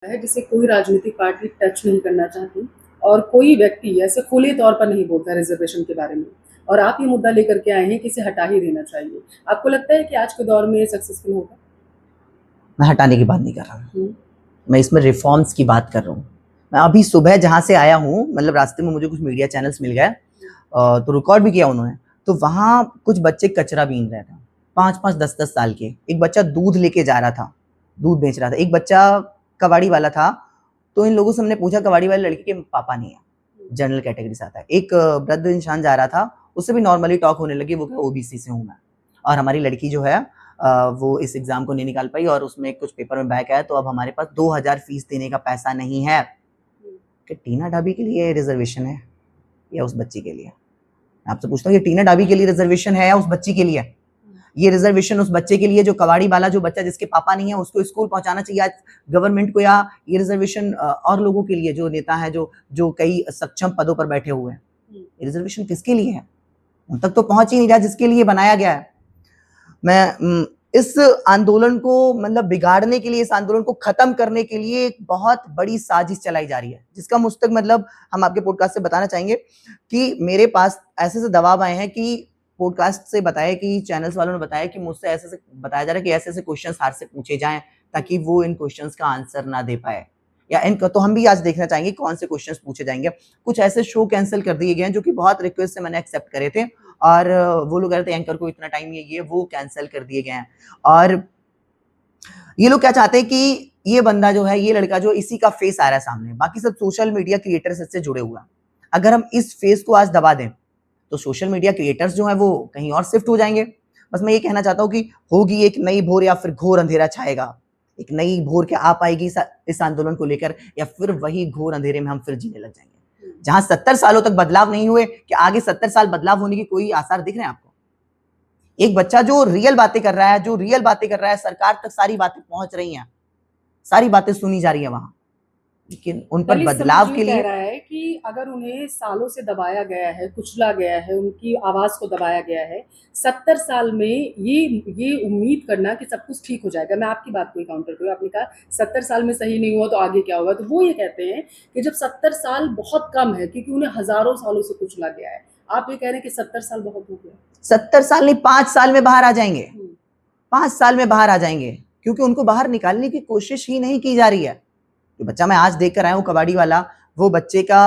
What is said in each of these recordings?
है जिसे कोई राजनीतिक पार्टी टच नहीं करना चाहती और कोई व्यक्ति ऐसे खुले तौर पर नहीं बोलता रिजर्वेशन के बारे में। और आप ये मुद्दा लेकर के आए हैं कि इसे हटा ही देना चाहिए। आपको लगता है कि आज के दौर में सक्सेसफुल होगा? मैं हटाने की बात नहीं कर रहा हूँ, हम्म। मैं इसमें रिफॉर्म्स की बात कर रहा हूँ। मैं अभी सुबह जहाँ से आया हूँ, मतलब रास्ते में मुझे कुछ मीडिया चैनल्स मिल गए, तो रिकॉर्ड भी किया उन्होंने। तो वहाँ कुछ बच्चे कचरा बीन रहे थे, 5-5, 10-10 साल के। एक बच्चा दूध लेके जा रहा था, दूध बेच रहा था। एक बच्चा कबाड़ी वाला था। तो इन लोगों से हमने पूछा, कबाड़ी वाले लड़के के पापा नहीं है, जनरल कैटेगरी से आता है। एक वृद्ध इंसान जा रहा था, उससे भी नॉर्मली टॉक होने लगी। वो ओबीसी से हूँ मैं, और हमारी लड़की जो है वो इस एग्जाम को नहीं निकाल पाई और उसमें कुछ पेपर में बैक आया, तो अब हमारे पास 2000 फीस देने का पैसा नहीं है। कि टीना डाबी के लिए रिजर्वेशन है या उस बच्ची के लिए? आपसे पूछता हूँ, ये टीना डाबी के लिए रिजर्वेशन है या उस बच्ची के लिए? ये रिजर्वेशन उस बच्चे के लिए जो कबाड़ी वाला, जो बच्चा जिसके पापा नहीं है, उसको स्कूल पहुंचाना चाहिए आज गवर्नमेंट को, या ये रिजर्वेशन और लोगों के लिए जो नेता है, जो जो कई सक्षम पदों पर बैठे हुए हैं? ये रिजर्वेशन किसके लिए है? उन तक तो पहुंच ही नहीं रहा जिसके लिए बनाया गया है। मैं इस आंदोलन को मतलब बिगाड़ने के लिए, इस आंदोलन को खत्म करने के लिए एक बहुत बड़ी साजिश चलाई जा रही है, जिसका मुस्तक मतलब हम आपके पॉडकास्ट से बताना चाहेंगे कि मेरे पास ऐसे से दबाव आए हैं कि पॉडकास्ट से बताया, कि चैनल्स वालों ने बताया कि मुझसे ऐसे से बताया जा रहा है कि ऐसे ऐसे क्वेश्चंस हार से पूछे जाएं ताकि वो इन क्वेश्चंस का आंसर ना दे पाए, या इनका तो हम भी आज देखना चाहेंगे कौन से क्वेश्चंस पूछे जाएंगे। कुछ ऐसे शो कैंसिल कर दिए गए हैं जो कि बहुत रिक्वेस्ट से मैंने एक्सेप्ट करे थे, और वो लोग कह रहे थे एंकर को इतना टाइम ये वो कैंसिल कर दिए गए हैं। और ये लोग क्या चाहते हैं कि ये बंदा जो है, ये लड़का जो, इसी का फेस आ रहा है सामने, बाकी सब सोशल मीडिया क्रिएटर्स इससे जुड़े हुए हैं। अगर हम इस फेस को आज दबा दें तो सोशल मीडिया क्रिएटर्स जो है वो कहीं और शिफ्ट हो जाएंगे। बस मैं ये कहना चाहता हूँ कि होगी एक नई भोर या फिर घोर अंधेरा छाएगा। एक नई भोर क्या आ पाएगी इस आंदोलन को लेकर, या फिर वही घोर अंधेरे में हम फिर जीने लग जाएंगे। जहां 70 सालों तक बदलाव नहीं हुए, कि आगे 70 साल बदलाव होने की कोई आसार दिख रहे हैं आपको? एक बच्चा जो रियल बातें कर रहा है, जो रियल बातें कर रहा है, सरकार तक सारी बातें पहुंच रही हैं, सारी बातें सुनी जा रही है वहां, लेकिन उन पर दलित समाज बदलाव ये के कह लिए रहा है कि अगर उन्हें सालों से दबाया गया है, कुचला गया है, उनकी आवाज को दबाया गया है, 70 साल में ये उम्मीद करना कि सब कुछ ठीक हो जाएगा। मैं आपकी बात को काउंटर करूँ, आपने कहा 70 साल में सही नहीं हुआ तो आगे क्या होगा, तो वो ये कहते हैं कि जब 70 साल बहुत कम है, क्योंकि उन्हें हजारों सालों से कुचला गया है। आप ये कह रहे हैं कि 70 साल बहुत हो गया। 70 साल नहीं, 5 साल में बाहर आ जाएंगे। 5 साल में बाहर आ जाएंगे, क्योंकि उनको बाहर निकालने की कोशिश ही नहीं की जा रही है। तो बच्चा मैं आज देख कर आया हूँ, कबाड़ी वाला, वो बच्चे का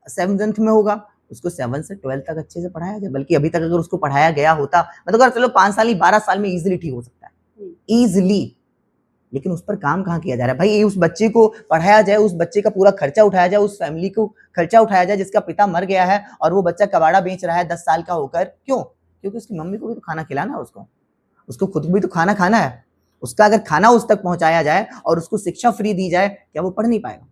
7th में होगा, उसको 7 से 12 तक अच्छे से पढ़ाया जाए। बल्कि अभी तक अगर उसको पढ़ाया गया होता, मैं तो अगर चलो 5 साल नहीं, 12 साल में इजिली ठीक हो सकता है, इजिली। लेकिन उस पर काम कहाँ किया जा रहा है भाई? उस बच्चे को पढ़ाया जाए, उस बच्चे का पूरा खर्चा उठाया जाए, उस फैमिली को खर्चा उठाया जाए जिसका पिता मर गया है और वो बच्चा कबाड़ा बेच रहा है 10 साल का होकर। क्यों? क्योंकि उसकी मम्मी को भी तो खाना खिलाना है, उसको खुद को भी तो खाना खाना है। उसका अगर खाना उस तक पहुंचाया जाए और उसको शिक्षा फ्री दी जाए, क्या वो पढ़ नहीं पाएगा?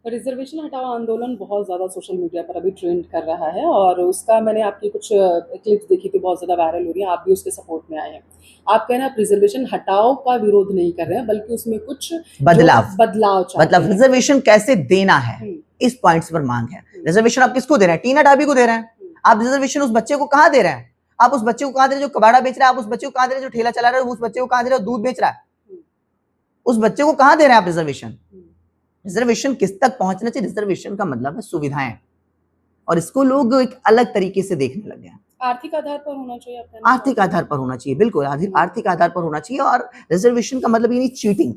रिजर्वेशन हटाओ आंदोलन बहुत ज़्यादा सोशल मीडिया पर अभी ट्रेंड कर रहा है और उसका मैंने आपकी कुछ क्लिप्स देखी थी, बहुत ज़्यादा वायरल हो रही है। आप भी उसके सपोर्ट में आए हैं। आप कह रहे हैं आप रिजर्वेशन हटाओ का विरोध नहीं कर रहे हैं, बल्कि उसमें कुछ बदलाव चाहते मतलब हैं। रिजर्वेशन कैसे देना है, इस पॉइंट्स पर मांग है। रिजर्वेशन आप किसको दे रहे हैं? टीना डाबी को दे रहे हैं। आप रिजर्वेशन उस बच्चे को कहाँ दे रहे हैं? आप उस बच्चे को कहाँ दे रहे हैं जो कबाड़ा बेच रहा है? आप उस बच्चे को कहाँ दे रहे हैं जो ठेला चला रहा है? उस बच्चे को कहाँ दे रहे हैं जो दूध बेच रहा है? उस बच्चे को कहाँ दे रहे हैं आप रिजर्वेशन? रिजर्वेशन किस तक पहुंचना चाहिए? रिजर्वेशन का मतलब है सुविधाएं, और इसको लोग एक अलग तरीके से देखने लग गए हैं। आर्थिक आधार पर होना चाहिए, आर्थिक आधार पर होना चाहिए, बिल्कुल आर्थिक आधार पर होना चाहिए। और रिजर्वेशन का मतलब ये नहीं चीटिंग,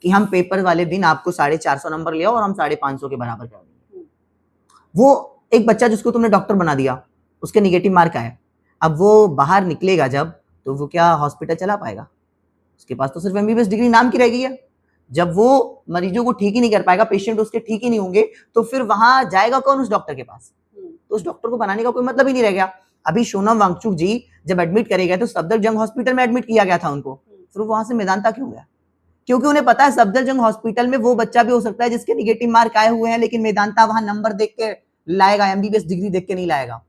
कि हम पेपर वाले दिन आपको 450 नंबर लिया और हम 550 के बराबर कर देंगे। वो एक बच्चा जिसको तुमने डॉक्टर बना दिया, उसके निगेटिव मार्क आए, अब वो बाहर निकलेगा जब, तो वो क्या हॉस्पिटल चला पाएगा? उसके पास तो सिर्फ एमबीबीएस डिग्री नाम की रह गई है। जब वो मरीजों को ठीक ही नहीं कर पाएगा, पेशेंट उसके ठीक ही नहीं होंगे, तो फिर वहां जाएगा कौन उस डॉक्टर के पास? तो उस डॉक्टर को बनाने का कोई मतलब ही नहीं रह गया। अभी सोनम वांगचुक जी जब एडमिट करे गए तो सफदरजंग हॉस्पिटल में एडमिट किया गया था उनको, फिर वहां से मेदांता क्यों गया? क्योंकि उन्हें पता है सफदरजंग हॉस्पिटल में वो बच्चा भी हो सकता है जिसके निगेटिव मार्क आए हुए हैं, लेकिन मेदांता वहां नंबर देख के लाएगा, एमबीबीएस डिग्री देख के नहीं लाएगा।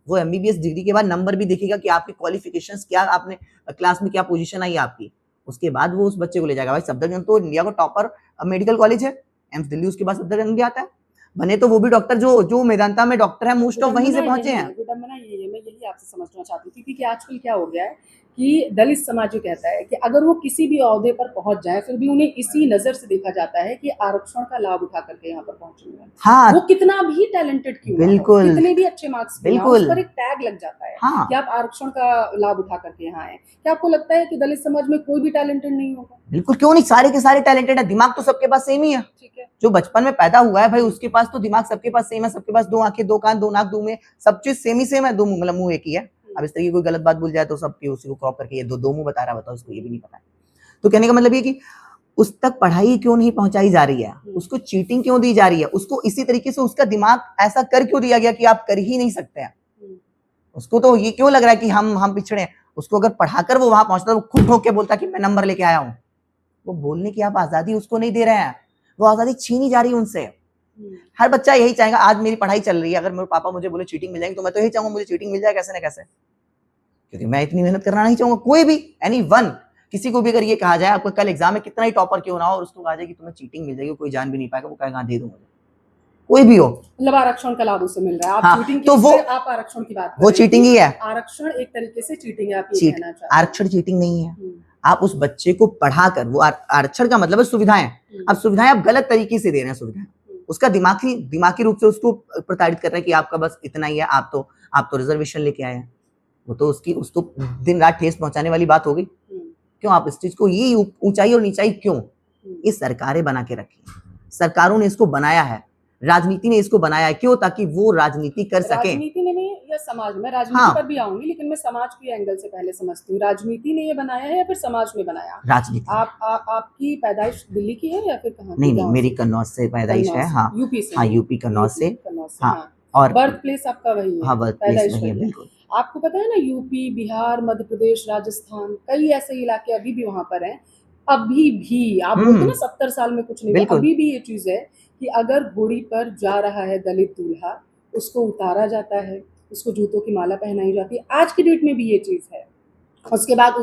वो एमबीबीएस डिग्री के बाद नंबर भी देखेगा कि आपके क्वालिफिकेशंस क्या, आपने क्लास में क्या पोजीशन आई आपकी, उसके बाद वो उस बच्चे को ले जाएगा। भाई सफदरजंग तो इंडिया को टॉपर मेडिकल कॉलेज है, एम्स दिल्ली, उसके बाद सफदरजंग भी आता है। बने तो वो भी डॉक्टर जो मेदांता में डॉक्टर है, मोस्ट ऑफ वहीं से पहुंचे हैं। विडंबना यही है, मैं यही आपसे समझना चाहती थी कि आजकल क्या हो गया है कि दलित समाज ये कहता है कि अगर वो किसी भी ओहदे पर पहुंच जाए फिर भी उन्हें इसी नजर से देखा जाता है कि आरक्षण का लाभ उठा करके यहाँ पर पहुंचे हैं। हाँ वो कितना भी टैलेंटेड क्यों ना हो, बिल्कुल कितने भी अच्छे मार्क्स क्यों ना हो, उस बिल्कुल। पर एक टैग लग जाता है हाँ कि आप आरक्षण का लाभ उठा करके यहाँ आए। क्या आपको लगता है कि दलित समाज में कोई भी टैलेंटेड नहीं होगा? बिल्कुल, क्यों नहीं, सारे के सारे टैलेंटेड है, दिमाग तो सबके पास सेम ही है। ठीक है। जो बचपन में पैदा हुआ है भाई उसके पास तो दिमाग सबके पास सेम है, सबके पास दो आंखें, दो कान, दो नाक, दो मुंह, सब चीज सेम ही सेम है, दो मुंह मतलब मुंह एक ही है। अब इस तरह की कोई गलत बात भूल जाए तो सबकी उसी को क्रॉप करके ये दो मुंह बता रहा, बताओ, उसको ये भी नहीं पता है। तो कहने का मतलब ये कि उस तक पढ़ाई क्यों नहीं पहुंचाई जा रही है, उसको चीटिंग क्यों दी जा रही है, उसको इसी तरीके से उसका दिमाग ऐसा कर क्यों दिया गया कि आप कर ही नहीं सकते हैं। उसको तो ये क्यों लग रहा है कि हम पिछड़े हैं। उसको अगर पढ़ाकर वो वहां पहुंचता, वो खुद ठोक के बोलता कि मैं नंबर लेके आया हूं। वो बोलने की आप आजादी उसको नहीं दे रहे हैं, वो आजादी छीनी जा रही है उनसे। हर बच्चा यही चाहेगा, आज मेरी पढ़ाई चल रही है, अगर मेरे पापा मुझे बोले चीटिंग मिल जाएगी तो मैं तो यही चाहूंगा मुझे चीटिंग मिल जाए कैसे ना कैसे, क्योंकि मैं इतनी मेहनत करना नहीं चाहूंगा। कोई भी एनीवन, किसी को भी अगर ये कहा जाए आपको कल एग्जाम में कितना ही टॉपर क्यों ना हो और उसको कहा जाए कि तुम्हें चीटिंग मिल जाएगी, कोई जान भी नहीं पाएगा, वो कहेगा दे दूं मुझे, कोई भी हो। मतलब आरक्षण का लाभ उसे मिल रहा है, आप हाँ, चीटिंग की तो वो आप आरक्षण की बात कर वो रहे हैं चीटिंग कि ही है। आरक्षण एक तरीके से चीटिंग है, आप ये कहना चाहते हैं। आरक्षण चीटिंग नहीं है। आप उस बच्चे को पढ़ाकर, वो आरक्षण का मतलब है सुविधाएं, अब सुविधाएं आप गलत तरीके से दे रहे हैं सुविधाएं, उसका दिमागी रूप से उसको प्रताड़ित कर रहे हैं कि आपका बस इतना ही है, आप तो रिजर्वेशन लेके आए हैं। वो तो उसको दिन रात ठेस पहुंचाने वाली बात हो गई। क्यों आप इस चीज को, ये ऊंचाई और नीचाई क्यों? ये सरकारें बना के रखी, सरकारों ने इसको बनाया है, राजनीति ने इसको बनाया है, क्यों? ताकि वो राजनीति कर सके। राजनीति ने नहीं या समाज में, राजनीति पर भी आऊंगी, लेकिन मैं समाज के एंगल से पहले समझती हूँ। राजनीति ने ये बनाया है या फिर समाज ने बनाया? राजनीति। आपकी पैदाइश दिल्ली की है या फिर कहाँ? नहीं, मेरी कन्नौज से पैदाइश है। हाँ यूपी से? हाँ, यूपी कन्नौज से। हाँ, और बर्थ प्लेस आपका वही है? हाँ, बर्थ प्लेस वही है, बिल्कुल। आपको पता है ना, यूपी, बिहार, मध्य प्रदेश, राजस्थान, कई ऐसे इलाके अभी भी वहां पर हैं। अभी भी आप बोलते ना 70 साल में कुछ नहीं, अभी भी ये चीज है कि अगर घोड़ी पर जा रहा है दलित दूल्हा, उसको उतारा जाता है, उसको जूतों की माला पहनाई जाती है। आज की डेट में भी ये चीज है। उसके बाद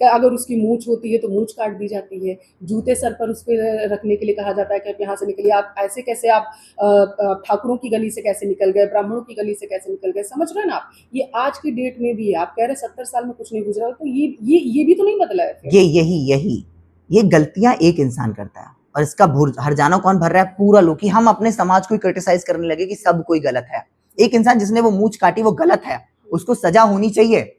अगर उसकी मूंछ होती है तो मूंछ काट दी जाती है, जूते सर पर उस पर रखने के लिए कहा जाता है कि आप यहाँ से निकलिए। आप ऐसे कैसे, आप ठाकुरों की गली से कैसे निकल गए, ब्राह्मणों की गली से कैसे निकल गए, समझ रहे हैं ना आप? ये आज की डेट में भी है। आप कह रहे 70 साल में कुछ नहीं गुजरा, तो ये भी तो नहीं बदला है। ये गलतियां एक इंसान करता है और इसका हर्जाना कौन भर रहा है? पूरा लोग। कि हम अपने समाज को क्रिटिसाइज करने लगे कि सब कोई गलत है। एक इंसान जिसने वो मूंछ काटी वो गलत है, उसको सजा होनी चाहिए।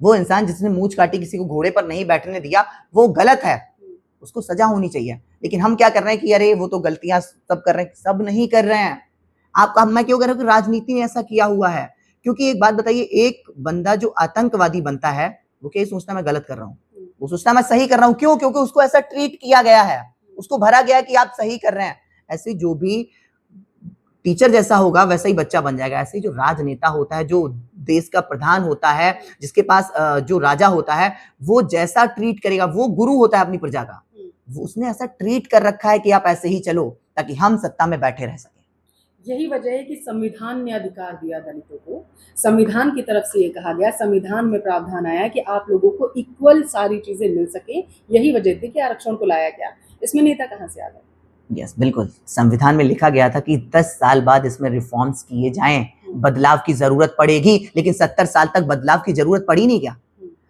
वो इंसान जिसने मूंछ काटी, किसी को घोड़े पर नहीं बैठने दिया, वो गलत है, उसको सजा होनी चाहिए। लेकिन हम क्या कर रहे हैं कि अरे वो तो गलतियां सब कर रहे हैं, सब नहीं कर रहे हैं। मैं क्यों कह रहा हूं कि राजनीति ने ऐसा किया हुआ है? क्योंकि एक बात बताइए, एक बंदा जो आतंकवादी बनता है वो क्या सोचता मैं गलत कर रहा हूँ, वो सोचता मैं सही कर रहा हूँ। क्यों? क्योंकि उसको ऐसा ट्रीट किया गया है, उसको भरा गया है कि आप सही कर रहे हैं। ऐसे जो भी टीचर जैसा होगा वैसा ही बच्चा बन जाएगा। ऐसे ही जो राजनेता होता है, जो देश का प्रधान होता है, जिसके पास जो राजा होता है, वो जैसा ट्रीट करेगा, वो गुरु होता है अपनी प्रजा का, वो उसने ऐसा ट्रीट कर रखा है कि आप ऐसे ही चलो ताकि हम सत्ता में बैठे रह सके। यही वजह है कि संविधान ने अधिकार दिया दलितों को। संविधान की तरफ से ये कहा गया, संविधान में प्रावधान आया कि आप लोगों को इक्वल सारी चीजें मिल सके। यही वजह थी कि आरक्षण को लाया गया। इसमें नेता कहाँ से आ गए? यस, बिल्कुल। संविधान में लिखा गया था कि 10 साल बाद इसमें रिफॉर्म्स किए जाएं, बदलाव की जरूरत पड़ेगी। लेकिन 70 साल तक बदलाव की जरूरत पड़ी नहीं क्या?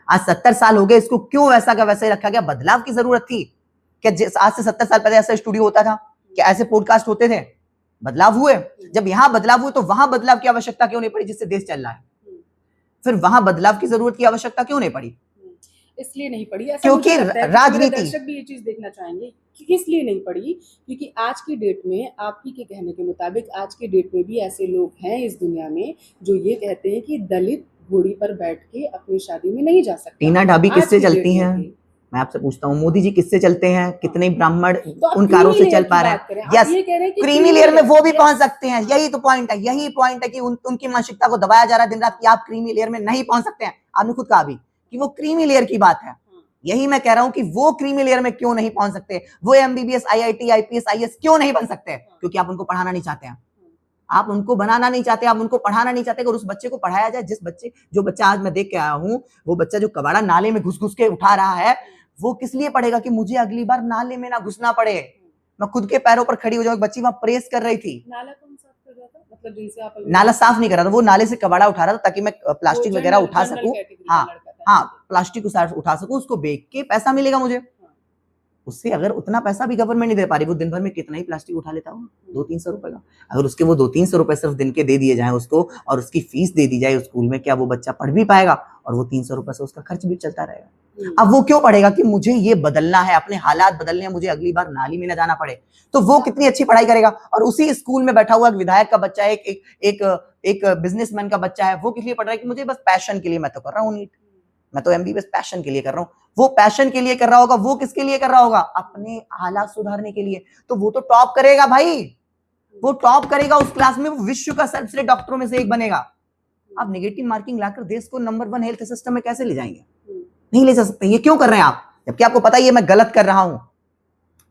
आज 70 साल हो गए, इसको क्यों वैसा का वैसे ही रखा गया? बदलाव की जरूरत थी क्या? आज से 70 साल पहले ऐसा स्टूडियो होता था क्या? ऐसे पॉडकास्ट होते थे? बदलाव हुए। जब यहाँ बदलाव हुए तो वहां बदलाव की आवश्यकता क्यों नहीं पड़ी जिससे देश चल रहा है? फिर वहां बदलाव की जरूरत की आवश्यकता क्यों नहीं पड़ी? इसलिए नहीं पड़ी, ऐसा क्योंकि मुझे लगता है कि राजनीति। दर्शक भी ये चीज देखना चाहेंगे कि इसलिए नहीं पड़ी क्योंकि आज की डेट में, आप ही के कहने के मुताबिक, आज की डेट में भी ऐसे लोग हैं इस दुनिया में जो ये कहते हैं कि दलित घोड़ी पर बैठ के अपनी शादी में नहीं जा सकता। टीना ढाबी किससे चलती हैं? मैं आपसे पूछता हूँ, मोदी जी किससे चलते हैं? कितने ब्राह्मण उन कारों से चल पा रहे हैं? यस, क्रीमी लेयर में वो भी पहुंच सकते हैं। यही तो पॉइंट है, यही पॉइंट है कि उनकी मानसिकता को दबाया जा रहा है दिन रात कि आप क्रीमी लेयर में नहीं पहुंच सकते हैं। आपने खुद कहा भी कि वो क्रीमी लेयर की बात है। यही मैं कह रहा हूं कि वो क्रीमी लेयर में क्यों नहीं पहुंच सकते? वो एमबीबीएस, आईआईटी, आईपीएस, आईएएस क्यों नहीं बन सकते? क्योंकि आप उनको पढ़ाना नहीं चाहते हैं, आप उनको बनाना नहीं चाहते, आप उनको पढ़ाना नहीं चाहते। अगर उस बच्चे को पढ़ाया जाए, जो बच्चा आज मैं देख के आया हूँ, वो बच्चा जो कबाड़ा नाले में घुस घुस के उठा रहा है, वो किस लिए पढ़ेगा? कि मुझे अगली बार नाले में ना घुसना पड़े, मैं खुद के पैरों पर खड़ी हो जाऊं। एक बच्ची वहां प्रेस कर रही थी, नाला कौन साफ कर रहा था? मतलब जिनसे आप नाला साफ नहीं कर रहा था, वो नाले से कबाड़ा उठा रहा था ताकि मैं प्लास्टिक वगैरह उठा सकूं। हाँ प्लास्टिक उठा सकूं, उसको बेच के पैसा मिलेगा मुझे। उससे अगर उतना पैसा भी गवर्नमेंट नहीं दे पा रही, वो दिन भर में कितना ही प्लास्टिक उठा लेता हो, 200-300 रुपए का, अगर उसके वो 200-300 रुपए सिर्फ दिन के दे दिए जाए उसको और उसकी फीस दे दी जाए स्कूल में, क्या वो बच्चा पढ़ भी पाएगा? और वो 300 रुपए से उसका खर्च भी चलता रहेगा। अब वो क्यों पढ़ेगा कि मुझे ये बदलना है, अपने हालात बदलने हैं, मुझे अगली बार नाली में न जाना पड़े, तो वो कितनी अच्छी पढ़ाई करेगा। और उसी स्कूल में बैठा हुआ एक विधायक का बच्चा है, एक बिजनेसमैन का बच्चा है, वो किस लिए पढ़ रहा है कि मुझे बस पैशन के लिए मैं तो कर रहा हूँ नीट, मैं तो एमबीबीएस पैशन के लिए कर रहा हूँ। वो पैशन के लिए कर रहा होगा, वो किसके लिए कर रहा होगा? अपने हालात सुधारने के लिए। तो वो तो टॉप करेगा भाई, वो टॉप करेगा उस क्लास में, वो विश्व का सबसे डॉक्टरों में से एक बनेगा। आप नेगेटिव मार्किंग लाकर देश को नंबर 1 हेल्थ सिस्टम में कैसे ले जाएंगे? नहीं ले जा सकते। ये क्यों कर रहे हैं आप, जबकि आपको पता है ये मैं गलत कर रहा हूं।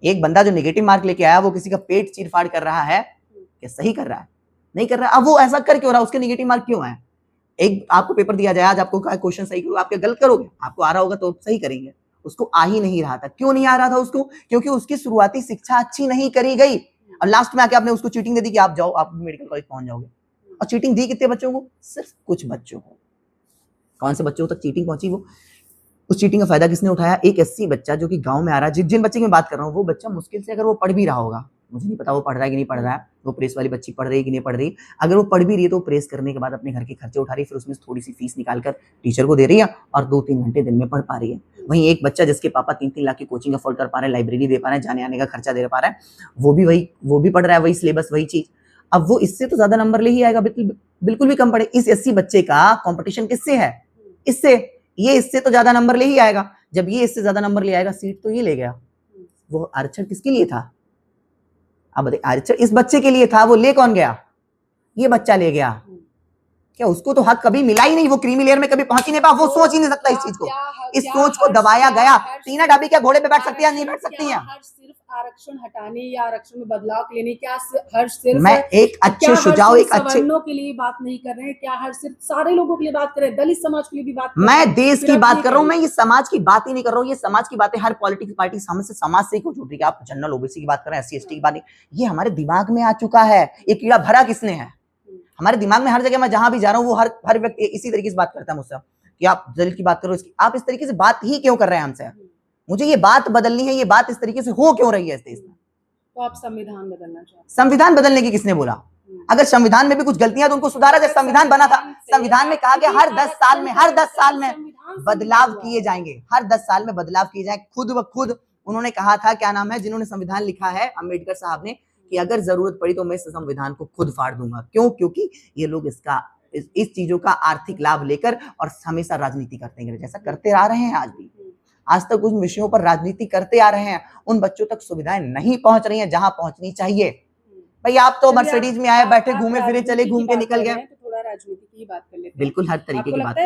एक बंदा जो नेगेटिव मार्क लेके आया, वो किसी का पेट चीरफाड़ कर रहा है, क्या सही कर रहा है? नहीं कर रहा। अब वो ऐसा कर क्यों रहा है? उसके नेगेटिव मार्क क्यों आए? एक आपको पेपर दिया जाए, आज आपको क्वेश्चन सही करो, आप क्या गलत करोगे? आपको आ रहा होगा तो सही करेंगे। उसको आ ही नहीं रहा था। क्यों नहीं आ रहा था उसको? क्योंकि उसकी शुरुआती शिक्षा अच्छी नहीं करी गई, और लास्ट में आके आपने उसको चीटिंग दे दी कि आप जाओ, आप मेडिकल कॉलेज पहुंच जाओगे। और चीटिंग दी कितने बच्चों को? सिर्फ कुछ बच्चों को। कौन से बच्चों तक चीटिंग पहुंची? वो उस चीटिंग का फायदा किसने उठाया? एक एससी बच्चा जो कि गांव में आ रहा है, जिन बच्चे की मैं बात कर रहा हूँ, वो बच्चा मुश्किल से अगर वो पढ़ भी रहा होगा, मुझे नहीं पता वो पढ़ रहा है कि नहीं पढ़ रहा है, वो प्रेस वाली बच्ची पढ़ रही है कि नहीं पढ़ रही, अगर वो पढ़ भी रही है तो प्रेस करने के बाद अपने घर के खर्चे उठा रही है, फिर उसमें थोड़ी सी फीस निकालकर टीचर को दे रही है और 2-3 घंटे दिन में पढ़ पा रही है। वहीं एक बच्चा जिसके पापा 3-3 लाख की कोचिंग अफोर्ड कर पा रहे हैं, लाइब्रेरी दे पा रहे हैं, जाने आने का खर्चा दे पा रहा है, वो भी पढ़ रहा है वही सिलेबस वही चीज। अब वो इससे तो ज्यादा नंबर ले ही आएगा, बिल्कुल भी कम पढ़े। इस एससी बच्चे का कॉम्पिटिशन किससे है? इससे। ये इससे तो ज्यादा नंबर ले ही आएगा। जब ये इससे ज्यादा नंबर ले आएगा, सीट तो ये ले गया। वो आरक्षण किसके लिए था? अब बताइए, आरक्षण इस बच्चे के लिए था, वो ले कौन गया? ये बच्चा ले गया। क्या उसको तो हक कभी मिला ही नहीं, वो क्रीमी लेयर में कभी पहुंच ही नहीं पाया, वो सोच ही नहीं सकता इस चीज को। इस सोच को दबाया गया। टीना डाबी क्या घोड़े पे बैठ सकती है? नहीं बैठ सकती है। सिर्फ आरक्षण हटाने या आरक्षण में बदलाव के लिए नहीं, क्या हर सिर्फ मैं एक अच्छे सुझाव, एक अच्छे सवर्णों के लिए बात नहीं कर रहे हैं, क्या हर सिर्फ सारे लोगों के लिए बात कर रहे हैं, दलित समाज के लिए भी बात कर रहे हैं? मैं देश की बात कर रहा हूं, मैं ये समाज की बात ही नहीं कर रहा हूं। ये समाज की बातें हर पॉलिटिक्स पार्टी हमसे समाज से ही क्यों जुड़ रही है? आप जनरल ओबीसी की बात कर रहे हैं, एससी एसटी की बात नहीं, ये हमारे दिमाग में आ चुका है। ये कीड़ा भरा किसने है? हमारे दिमाग में हर जगह, मैं जहां भी जा रहा हूँ वो हर व्यक्ति इसी तरीके से बात करता है मुझसे कि आप दलित की बात करो, इसकी आप इस तरीके से बात ही क्यों कर रहे हैं हमसे? मुझे ये बात बदलनी है, ये बात इस तरीके से हो क्यों रही है इस देश में? तो आप संविधान बदलना चाहते हैं? संविधान बदलने की किसने बोला? अगर संविधान में भी कुछ गलतियां तो उनको सुधारा जाए। संविधान बना था, संविधान में कहा गया हर 10 साल में बदलाव किए जाएंगे, हर 10 साल में बदलाव किए जाएंगे। खुद व खुद उन्होंने कहा था, क्या नाम है, जिन्होंने संविधान लिखा है, अम्बेडकर साहब ने, कि अगर जरूरत पड़ी तो मैं इस संविधान को खुद फाड़ दूंगा। क्यों? क्योंकि ये लोग इस चीजों का आर्थिक लाभ लेकर और हमेशा राजनीति करते हैं, जैसा करते आ रहे हैं आज भी। आज तक उन विषयों पर राजनीति करते आ रहे हैं, उन बच्चों तक सुविधाएं नहीं पहुंच रही हैं जहां पहुंचनी चाहिए। भाई आप तो मर्सिडीज में आए, बैठे, घूमे फिरे, चले, घूम के निकल गए। थोड़ा राजनीति की बात कर लेते हैं। बिल्कुल हर तरीके की बात।